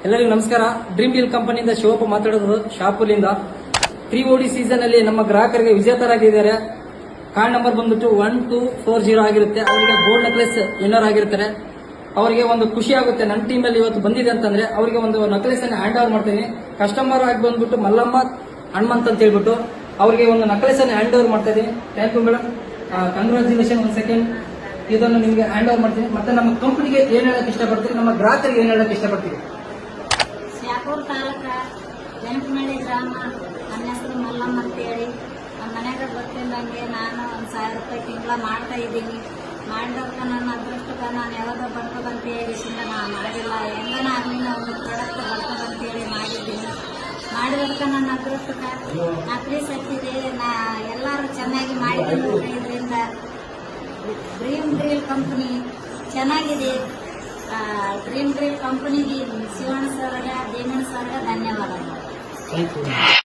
ಎಲ್ಲರಿಗೂ ನಮಸ್ಕಾರ. Dream deal ಕಂಪನಿಯಿಂದ ಶಿವಪ್ಪ ಮಾತಾಡೋದು ಶಾಪುಲಿಂದ. 3OD ಸೀಸನ್ ಅಲ್ಲಿ ನಮ್ಮ ಗ್ರಾಹಕರಿಗೆ ವಿಜೇತರಾಗಿದ್ದಾರೆ. ಕಾರ್ಡ್ ನಂಬರ್ ಬಂದ್ಬಿಟ್ಟು 1240 ಆಗಿರುತ್ತೆ. ಅವರಿಗೆ ಗೋಲ್ಡ್ ನೆಕ್ಲೆಸ್ ವಿನ್ನರ್ ಆಗಿರ್ತಾರೆ. ಅವರಿಗೆ ಒಂದು ಖುಷಿ ಆಗುತ್ತೆ, ನನ್ನ ಟೀಮ್ ಅಲ್ಲಿ ಇವತ್ತು ಬಂದಿದೆ ಅಂತಂದ್ರೆ ಅವರಿಗೆ ಒಂದು ನೆಕ್ಲೆಸ್ ಅನ್ನು ಹ್ಯಾಂಡ್ ಓವರ್ ಮಾಡ್ತೀನಿ. ಕಸ್ಟಮರ್ ಆಗಿ ಬಂದ್ಬಿಟ್ಟು ಮಲ್ಲಮ್ಮ ಹನುಮಂತ್ ಅಂತ ಹೇಳ್ಬಿಟ್ಟು ಅವರಿಗೆ ಒಂದು ನೆಕ್ಲೆಸ್ ಅನ್ನು ಹ್ಯಾಂಡ್ ಓವರ್ ಮಾಡ್ತಾ ಇದೀನಿ. Thank you madam, congratulation. ಒಂದು ಸೆಕೆಂಡ್, ಇದನ್ನು ನಿಮಗೆ ಹ್ಯಾಂಡ್ ಓವರ್ ಮಾಡ್ತೀನಿ. ಮತ್ತೆ ನಮ್ಮ ಕಂಪನಿಗೆ ಏನ್ ಹೇಳಕ್ ಇಷ್ಟಪಡ್ತೀವಿ, ನಮ್ಮ ಗ್ರಾಹಕರಿಗೆ ಏನ್ ಹೇಳಕ್ ಇಷ್ಟಪಡ್ತೀವಿ? ಶಾಪುರ್ ತಾಲೂಕ ಬೆನಕನಹಳ್ಳಿ ಗ್ರಾಮ. ನನ್ನ ಹೆಸರು ಮಲ್ಲಮ್ಮ ಅಂತೇಳಿ. ನಮ್ಮ ಮನ್ಯಾಗ ಗೊತ್ತಿಲ್ಲಂಗೆ ನಾನು 1000 ರೂಪಾಯಿ ತಿಂಗಳ ಮಾಡ್ತಾ ಇದ್ದೀನಿ. ಮಾಡಿದಕ್ಕ ನನ್ನ ಅದೃಷ್ಟಕ್ಕೆ ನಾನು ಯಾವಾಗ ಬರ್ತದಂತ ಹೇಳಿಸಿಂದ ನಾನು ಮಾಡಿಲ್ಲ. ಹೆಂಗನ ಆಗಲಿ ಒಂದು ಪ್ರಾಡಕ್ಟ್ ಬರ್ತದಂತೇಳಿ ಮಾಡಿದ್ದೀನಿ. ಮಾಡಿದಕ್ಕ ನನ್ನ ಅದೃಷ್ಟಕ್ಕೆ ನಕಲಿ ಸತ್ತಿದೆ. ಎಲ್ಲರೂ ಚೆನ್ನಾಗಿ ಮಾಡಿದ್ದೀನಿ. ಇದರಿಂದ ಡ್ರೀಮ್ ಡ್ರೀಲ್ ಕಂಪನಿ ಚೆನ್ನಾಗಿದೆ. ಡ್ರೀಮ್ ಡ್ರೀಲ್ ಕಂಪನಿಗೆ ಶಿವಣ್ಣ ಸರ್ಗೆ, ಭೀಮಣ್ಣ ಸರ್ಗೆ ಧನ್ಯವಾದಗಳು.